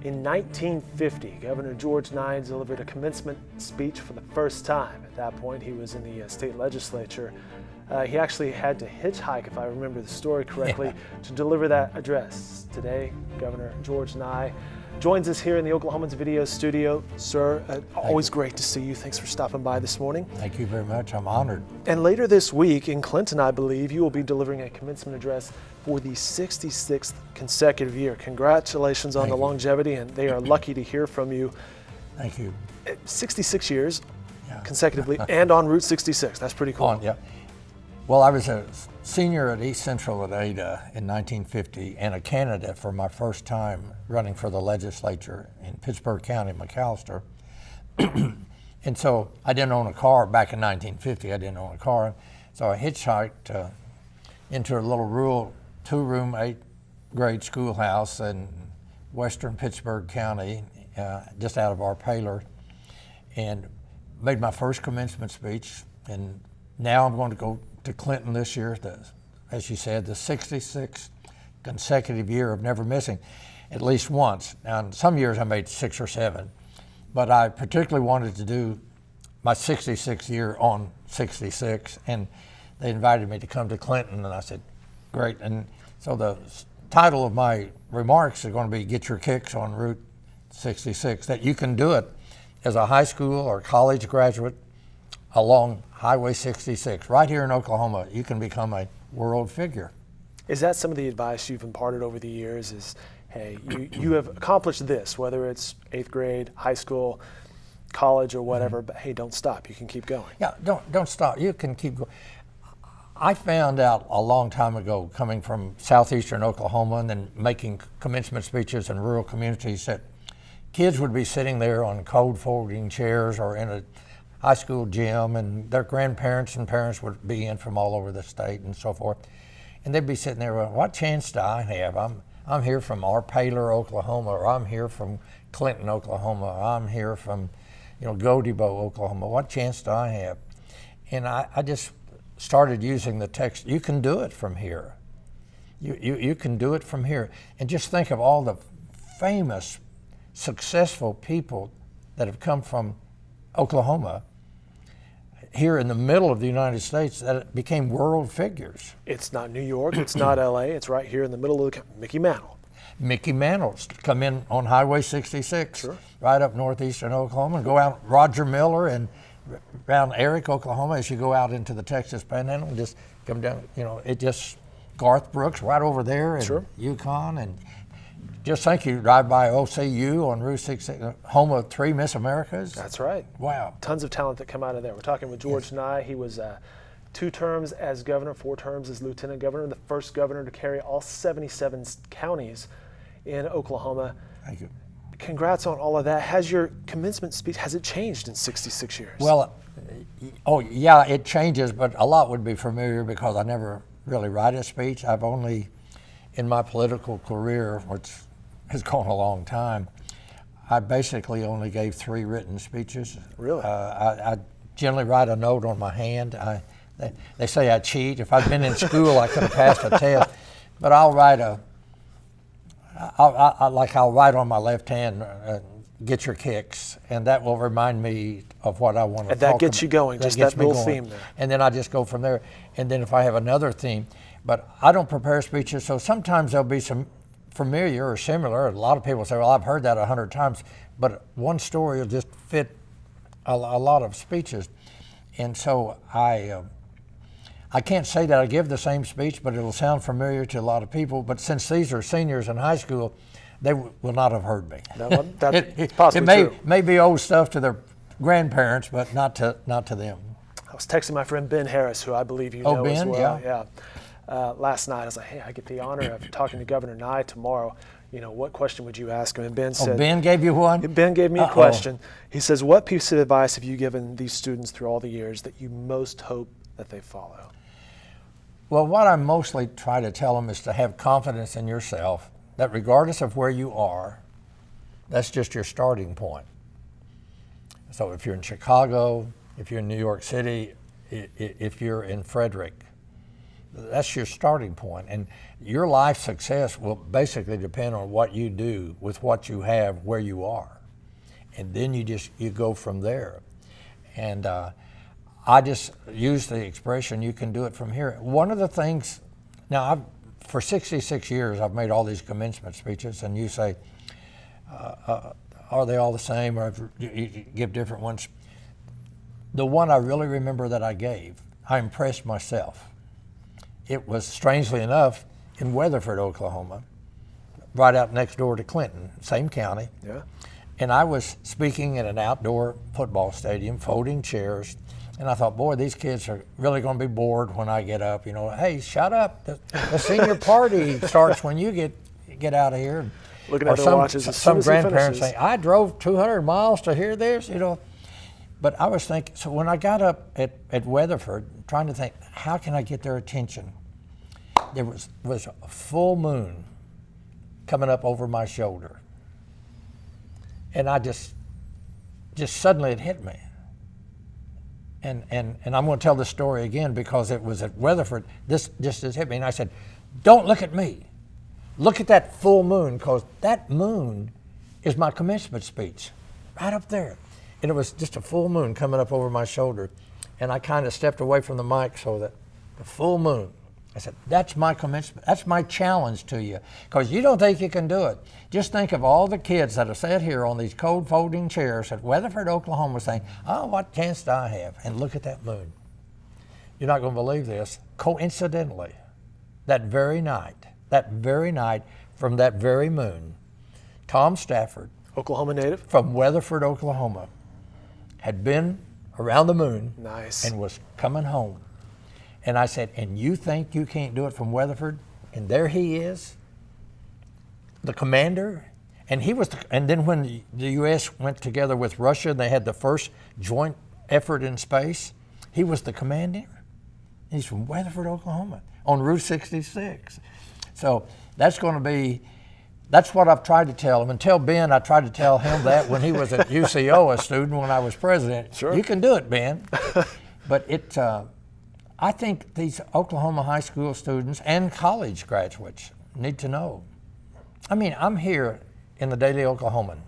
In 1950, Governor George Nigh delivered a commencement speech for the first time. At that point, he was in the state legislature. He actually had to hitchhike, if I remember the story correctly, to deliver that address. Today, Governor George Nigh joins us here in the Oklahoman's Video Studio. Sir, always great to see you. Thanks for stopping by this morning. Thank you very much. I'm honored. And later this week in Clinton, I believe, you will be delivering a commencement address for the 66th consecutive year. Congratulations on the longevity, and they are lucky to hear from you. Thank you. 66 years consecutively and on Route 66. That's pretty cool. Well, I was a senior at East Central at Ada in 1950 and a candidate for my first time running for the legislature in Pittsburgh County, McAllister. And so I didn't own a car back in 1950. I didn't own a car. So I hitchhiked into a little rural 2-room, 8th grade schoolhouse in western Pittsburgh County, just out of our Paler, and made my first commencement speech. And now I'm going to go to Clinton this year, as you said, the 66th consecutive year of never missing at least once. Now, in some years I made 6 or 7, but I particularly wanted to do my 66th year on 66, and they invited me to come to Clinton, and I said, great. And so the title of my remarks are going to be Get Your Kicks on Route 66, that you can do it as a high school or college graduate along Highway 66. Right here in Oklahoma, you can become a world figure. Is that some of the advice you've imparted over the years is, hey, you have accomplished this, whether it's 8th grade, high school, college, or whatever, but hey, don't stop. You can keep going. Yeah, don't stop. You can keep going. I found out a long time ago, coming from southeastern Oklahoma and then making commencement speeches in rural communities, that kids would be sitting there on cold folding chairs or in a high school gym, and their grandparents and parents would be in from all over the state and so forth. And they'd be sitting there, well, what chance do I have? I'm here from our Paler, Oklahoma, or I'm here from Clinton, Oklahoma, I'm here from Godebo, Oklahoma. What chance do I have? And I just started using the text, you can do it from here. You can do it from here. And just think of all the famous, successful people that have come from Oklahoma here in the middle of the United States that became world figures. It's not New York, it's not LA, it's right here in the middle of the Mickey Mantle. Mickey Mantle's come in on Highway 66, sure, right up northeastern Oklahoma, and go out Roger Miller and around Eric, Oklahoma, as you go out into the Texas Panhandle, and just come down, it just, Garth Brooks right over there in Yukon, and just think you drive by OCU on Route 66, home of 3 Miss Americas. That's right. Wow. Tons of talent that come out of there. We're talking with George Nigh. He was 2 terms as governor, 4 terms as lieutenant governor, the first governor to carry all 77 counties in Oklahoma. Thank you. Congrats on all of that. Has your commencement speech, has it changed in 66 years? Well, yeah, it changes, but a lot would be familiar because I never really write a speech. I've only, in my political career, which has gone a long time, I basically only gave 3 written speeches. Really? I generally write a note on my hand. They say I cheat. If I'd been in school, I could have passed a test. But I'll write I'll write on my left hand, get your kicks, and that will remind me of what I want to talk about. And that gets you going, just that little theme there. And then I just go from there. And then if I have another theme, but I don't prepare speeches, so sometimes there'll be some familiar or similar. A lot of people say, well, I've heard that 100 times, but one story will just fit a lot of speeches. And so I can't say that I give the same speech, but it'll sound familiar to a lot of people. But since these are seniors in high school, they will not have heard me. That's possibly true. It may be old stuff to their grandparents, but not to them. I was texting my friend Ben Harris, who I believe you know Ben, as well. Yeah. Last night I was like, hey, I get the honor of talking to Governor Nigh tomorrow. What question would you ask him? And Ben said, Ben gave you one? Ben gave me a question. He says, what piece of advice have you given these students through all the years that you most hope that they follow? Well, what I mostly try to tell them is to have confidence in yourself, that regardless of where you are, that's just your starting point. So if you're in Chicago, if you're in New York City, if you're in Frederick, that's your starting point. And your life success will basically depend on what you do with what you have where you are. And then you go from there. And I just use the expression, you can do it from here. One of the things, now for 66 years I've made all these commencement speeches, and you say, are they all the same, or you give different ones? The one I really remember that I gave, I impressed myself. It was, strangely enough, in Weatherford, Oklahoma, right out next door to Clinton, same county. Yeah. And I was speaking at an outdoor football stadium, folding chairs, and I thought, boy, these kids are really going to be bored when I get up. Hey, shut up. The senior party starts when you get out of here. Looking at their watches as soon some as he grandparents finishes. say, I drove 200 miles to hear this, But I was thinking, so when I got up at Weatherford, trying to think, how can I get their attention? There was a full moon coming up over my shoulder. And I just suddenly it hit me. And I'm going to tell this story again because it was at Weatherford. This just hit me. And I said, don't look at me. Look at that full moon, because that moon is my commencement speech, right up there. And it was just a full moon coming up over my shoulder. And I kind of stepped away from the mic so that the full moon, I said, that's my commencement. That's my challenge to you, because you don't think you can do it. Just think of all the kids that have sat here on these cold folding chairs at Weatherford, Oklahoma, saying, oh, what chance do I have? And look at that moon. You're not going to believe this. Coincidentally, that very night, from that very moon, Tom Stafford, Oklahoma native, from Weatherford, Oklahoma, had been around the moon. Nice. And was coming home. And I said, and you think you can't do it from Weatherford? And there he is, the commander. And and then when the U.S. went together with Russia, they had the first joint effort in space, he was the commander. He's from Weatherford, Oklahoma, on Route 66. So that's what I've tried to tell him. And tell Ben, I tried to tell him that when he was at UCO, a student, when I was president. Sure. You can do it, Ben. But I think these Oklahoma high school students and college graduates need to know. I mean, I'm here in the Daily Oklahoman.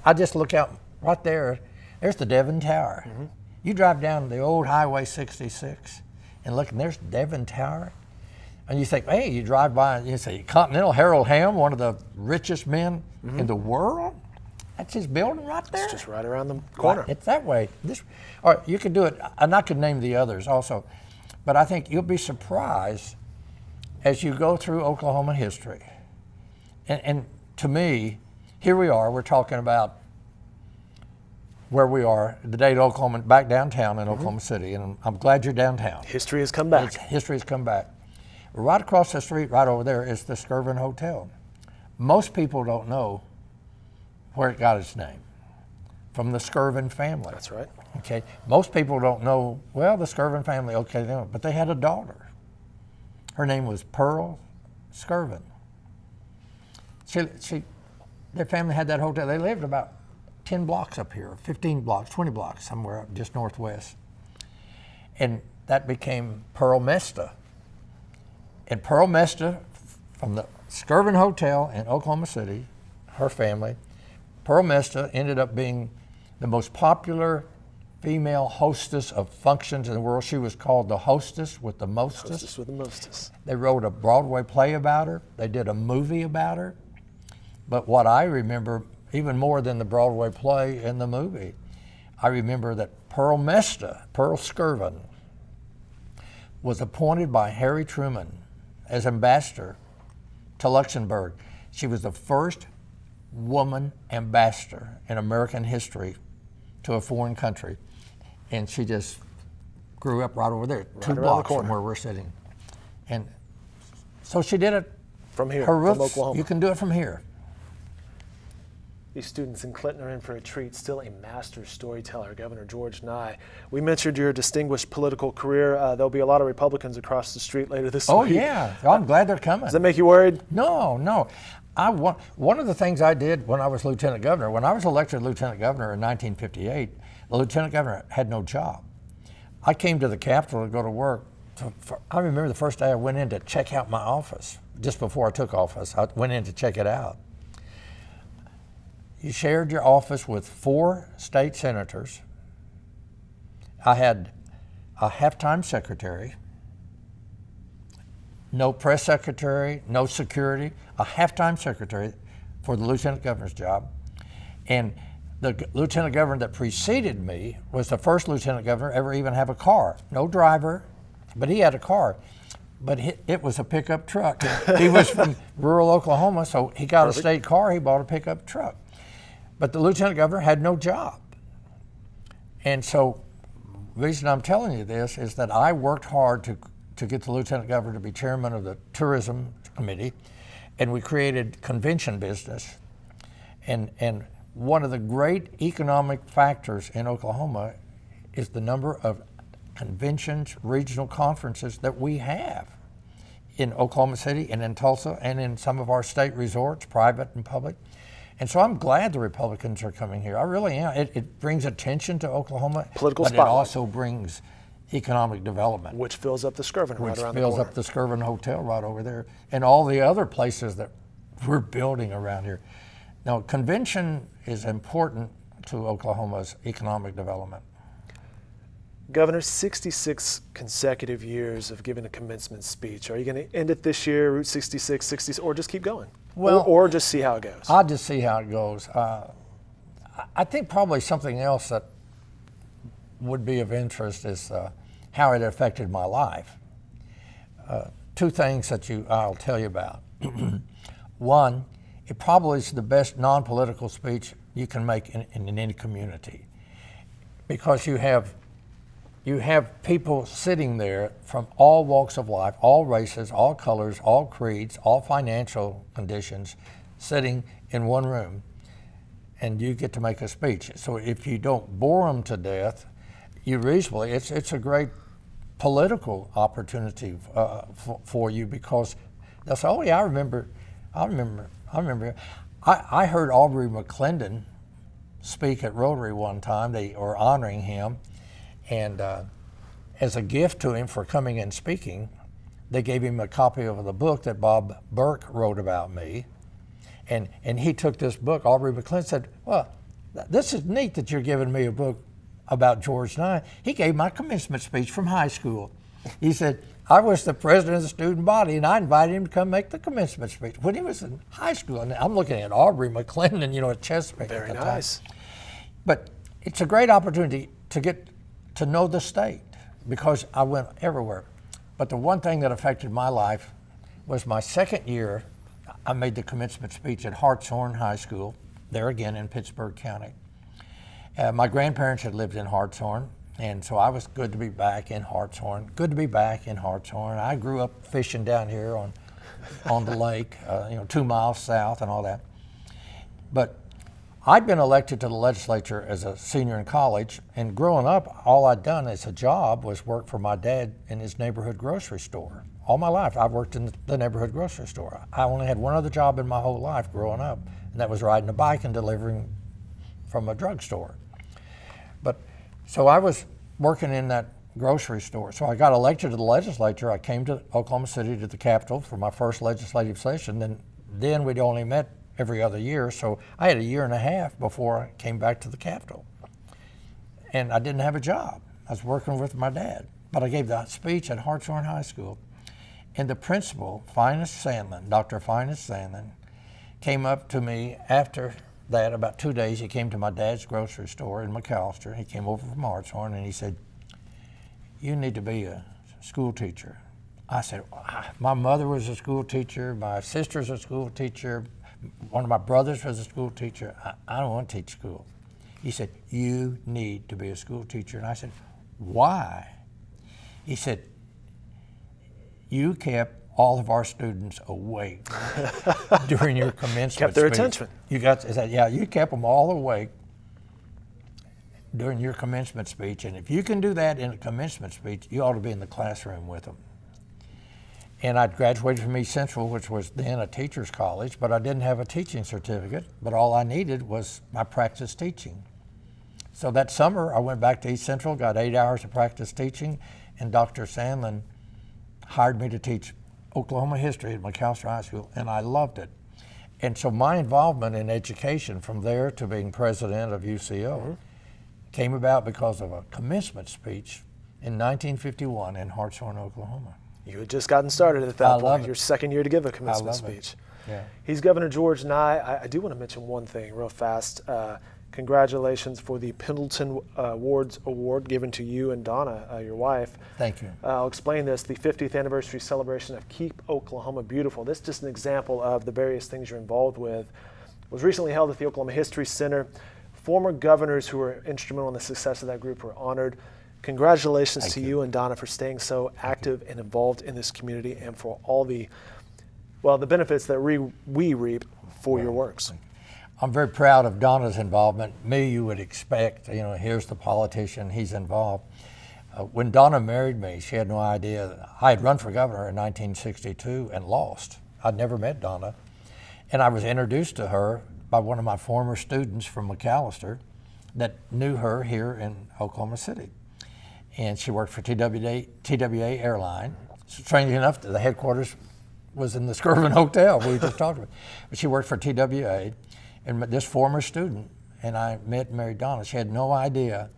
I just look out right there. There's the Devon Tower. Mm-hmm. You drive down the old Highway 66 and look, and there's Devon Tower. And you think, hey, you drive by and you say, Continental Harold Hamm, one of the richest men in the world? That's his building right there? It's just right around the corner. Right, it's that way. Or you could do it, and I could name the others also, but I think you'll be surprised as you go through Oklahoma history. And to me, here we are, we're talking about where we are, the day at Oklahoma, back downtown in Oklahoma City, and I'm glad you're downtown. History has come back. History has come back. Right across the street, right over there, is the Skirvin Hotel. Most people don't know where it got its name, from the Skirvin family. That's right. Okay, most people don't know, well, the Skirvin family, okay, they don't, but they had a daughter. Her name was Pearl Skirvin. Their family had that hotel. They lived about 10 blocks up here, 15 blocks, 20 blocks, somewhere up just northwest. And that became Pearl Mesta. And Pearl Mesta, from the Skirvin Hotel in Oklahoma City, her family, Pearl Mesta ended up being the most popular female hostess of functions in the world. She was called the hostess with the mostest. Hostess with the mostest. They wrote a Broadway play about her. They did a movie about her. But what I remember, even more than the Broadway play and the movie, I remember that Pearl Mesta, Pearl Skirvin, was appointed by Harry Truman as ambassador to Luxembourg. She was the first woman ambassador in American history to a foreign country. And she just grew up right over there, 2 blocks from where we're sitting. And so she did it from here, her roots, from Oklahoma. You can do it from here. These students in Clinton are in for a treat. Still a master storyteller, Governor George Nigh. We mentioned your distinguished political career. There'll be a lot of Republicans across the street later this week. Oh, yeah. I'm glad they're coming. Does that make you worried? No. One of the things I did when I was lieutenant governor, when I was elected lieutenant governor in 1958, the lieutenant governor had no job. I came to the Capitol to go to work, I remember the first day I went in to check out my office, just before I took office. I went in to check it out. You shared your office with 4 state senators. I had a half-time secretary, no press secretary, no security, a half-time secretary for the lieutenant governor's job. And the lieutenant governor that preceded me was the first lieutenant governor ever even have a car. No driver, but he had a car. But it was a pickup truck. He was from rural Oklahoma, so he got Perfect. a state car, he bought a pickup truck. But the lieutenant governor had no job. And so the reason I'm telling you this is that I worked hard to get the lieutenant governor to be chairman of the tourism committee, and we created convention business. And one of the great economic factors in Oklahoma is the number of conventions, regional conferences that we have in Oklahoma City and in Tulsa and in some of our state resorts, private and public. And so I'm glad the Republicans are coming here. I really am. It brings attention to Oklahoma, Political but spotlight. it also brings economic development, Which fills up the Skirvin right which around the fills corner. up the Skirvin Hotel right over there, and all the other places that we're building around here. Now, convention is important to Oklahoma's economic development. Governor, 66 consecutive years of giving a commencement speech. Are you going to end it this year, Route 66, 60, or just keep going? Well, or just see how it goes? I'll just see how it goes. I think probably something else that would be of interest is how it affected my life. 2 things that I'll tell you about. One, it probably is the best non-political speech you can make in any community, because you have people sitting there from all walks of life, all races, all colors, all creeds, all financial conditions, sitting in one room, and you get to make a speech. So if you don't bore them to death, it's a great political opportunity for you, because they'll say, "Oh yeah, I remember." I heard Aubrey McClendon speak at Rotary one time. They were honoring him, and as a gift to him for coming and speaking, they gave him a copy of the book that Bob Burke wrote about me. And he took this book. Aubrey McClendon said, "Well, this is neat that you're giving me a book about George Nigh." He gave my commencement speech from high school. He said, "I was the president of the student body, and I invited him to come make the commencement speech when he was in high school." And I'm looking at Aubrey McClendon, at Chesapeake. Very at the nice. time. But it's a great opportunity to get to know the state, because I went everywhere. But the one thing that affected my life was my second year. I made the commencement speech at Hartshorn High School, there again in Pittsburgh County. My grandparents had lived in Hartshorn, and so I was good to be back in Hartshorn. I grew up fishing down here on the lake, 2 miles south and all that. But I'd been elected to the legislature as a senior in college, and growing up, all I'd done as a job was work for my dad in his neighborhood grocery store. All my life, I've worked in the neighborhood grocery store. I only had one other job in my whole life growing up, and that was riding a bike and delivering from a drugstore. But so I was working in that grocery store. So I got elected to the legislature. I came to Oklahoma City, to the Capitol, for my first legislative session. Then we'd only met every other year, so I had a year and a half before I came back to the Capitol. And I didn't have a job. I was working with my dad. But I gave that speech at Hartshorn High School, and the principal, Dr. Finus Sandlin, came up to me after that, about 2 days. He came to my dad's grocery store in McAllister. He came over from Hartshorn, and he said, "You need to be a school teacher." I said, "My mother was a school teacher, my sister's a school teacher, one of my brothers was a school teacher. I don't want to teach school." He said, "You need to be a school teacher." And I said, "Why?" He said, "You kept all of our students awake during your commencement Kept their speech." attention. He said, "Yeah, you kept them all awake during your commencement speech. And if you can do that in a commencement speech, you ought to be in the classroom with them." And I'd graduated from East Central, which was then a teacher's college, but I didn't have a teaching certificate. But all I needed was my practice teaching. So that summer, I went back to East Central, got 8 hours of practice teaching, and Dr. Sandlin hired me to teach Oklahoma history at McAllister High School, and I loved it. And so my involvement in education from there to being president of UCO came about because of a commencement speech in 1951 in Hartshorn, Oklahoma. You had just gotten started at that I love point, it. your second year to give a commencement I love speech. it. Yeah. He's Governor George Nigh. I do want to mention one thing real fast. Congratulations for the Pendleton Awards Award given to you and Donna, your wife. Thank you. I'll explain this. The 50th anniversary celebration of Keep Oklahoma Beautiful. This is just an example of the various things you're involved with. It was recently held at the Oklahoma History Center. Former governors who were instrumental in the success of that group were honored. Congratulations to you and Donna for staying so active and involved in this community and for all the benefits that we reap for your works. I'm very proud of Donna's involvement. Me, you would expect, here's the politician, he's involved. When Donna married me, she had no idea. I had run for governor in 1962 and lost. I'd never met Donna. And I was introduced to her by one of my former students from McAllister that knew her here in Oklahoma City. And she worked for TWA Airline. Strangely enough, the headquarters was in the Skirvin Hotel we just talked about. But she worked for TWA. And this former student and I met and married Donna. She had no idea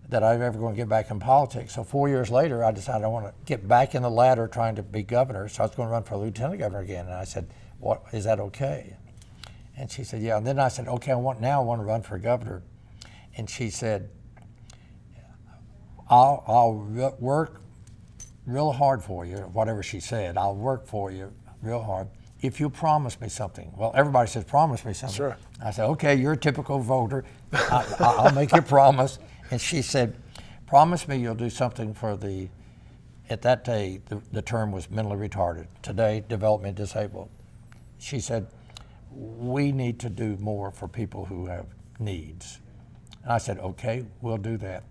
that I was ever going to get back in politics. So 4 years later, I decided I want to get back in the ladder trying to be governor. So I was going to run for lieutenant governor again. And I said, "What, is that okay?" And she said, "Yeah." And then I said, "Okay, I want to run for governor." And she said, I'll work real hard for you," whatever she said. "I'll work for you real hard if you promise me something." Well, everybody says, "Promise me something." Sure. I said, "Okay, you're a typical voter. I'll make you a promise." And she said, "Promise me you'll do something for at that day, the term was mentally retarded. Today, development disabled." She said, "We need to do more for people who have needs." And I said, "Okay, we'll do that."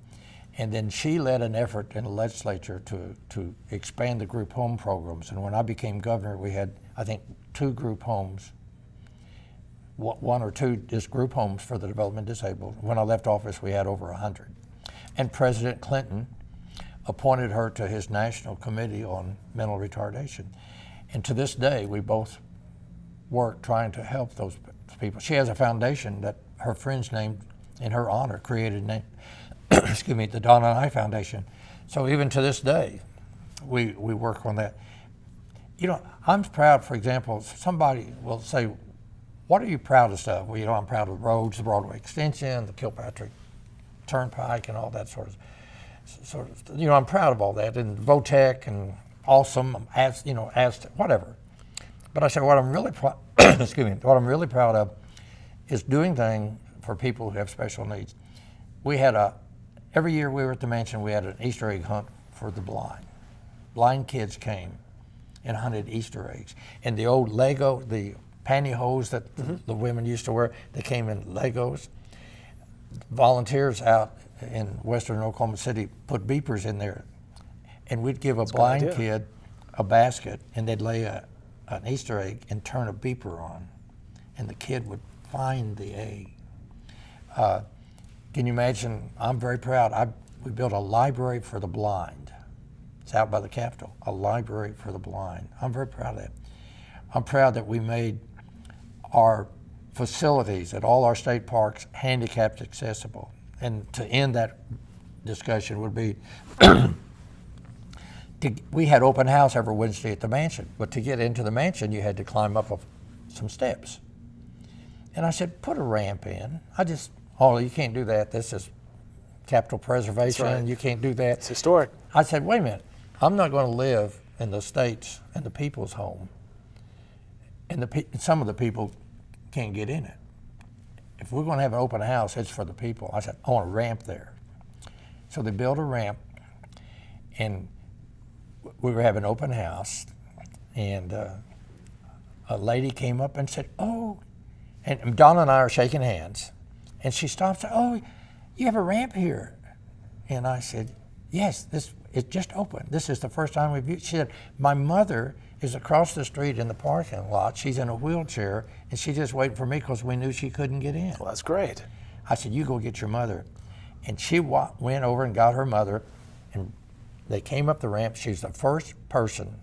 And then she led an effort in the legislature to expand the group home programs. And when I became governor, we had, I think, 2 group homes, 1 or 2 just group homes for the development disabled. When I left office, we had over 100. And President Clinton appointed her to his National Committee on Mental Retardation. And to this day, we both work trying to help those people. She has a foundation that her friends named in her honor, excuse me, the Donna Nigh Foundation. So even to this day, we work on that. I'm proud, for example, somebody will say, "What are you proudest of?" Well, I'm proud of roads, the Broadway extension, the Kilpatrick Turnpike, and all that sort of, I'm proud of all that, and VOTEC, and awesome, whatever. But I said, what I'm really what I'm really proud of is doing things for people who have special needs. We had every year we were at the mansion, we had an Easter egg hunt for the blind. Blind kids came and hunted Easter eggs. And the old Lego, the pantyhose that the women used to wear, they came in Legos. Volunteers out in western Oklahoma City put beepers in there. And we'd give a blind kid a basket, and they'd lay an Easter egg and turn a beeper on. And the kid would find the egg. Can you imagine? I'm very proud. We built a library for the blind. It's out by the Capitol, a library for the blind. I'm very proud of that. I'm proud that we made our facilities at all our state parks handicapped accessible. And to end that discussion would be, we had open house every Wednesday at the mansion, but to get into the mansion, you had to climb up some steps. And I said, put a ramp in. You can't do that. This is capital preservation. That's right. You can't do that. It's historic. I said, wait a minute. I'm not going to live in the states and the people's home, and some of the people can't get in it. If we're going to have an open house, it's for the people. I said, I want a ramp there. So they built a ramp, and we were having an open house, and a lady came up and said, "Oh," and Donna and I are shaking hands, and she stopped and said, "Oh, you have a ramp here." And I said, "Yes, it's just open. This is the first time we've used." She said, "My mother is across the street in the parking lot. She's in a wheelchair, and she's just waiting for me because we knew she couldn't get in." Well, that's great. I said, "You go get your mother." And she went over and got her mother and They came up the ramp. She's the first person.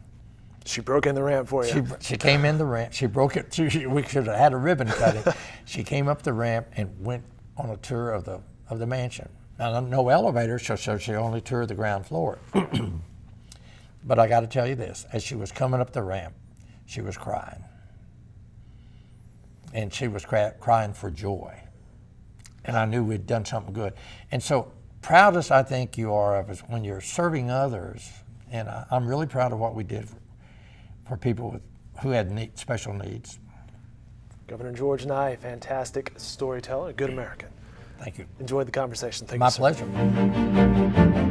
She broke in the ramp for you. She came in the ramp. She broke it. We should have had a ribbon cutting. She came up the ramp and went on a tour of the mansion. Now, no elevator, so she only toured the ground floor. But I got to tell you this: as she was coming up the ramp, she was crying, and she was crying for joy. And I knew we'd done something good. And so, proudest I think you are of is when you're serving others. And I'm really proud of what we did for people who had special needs. Governor George Nigh, fantastic storyteller, a good American. Thank you. Enjoyed the conversation. Thank My you, sir. pleasure.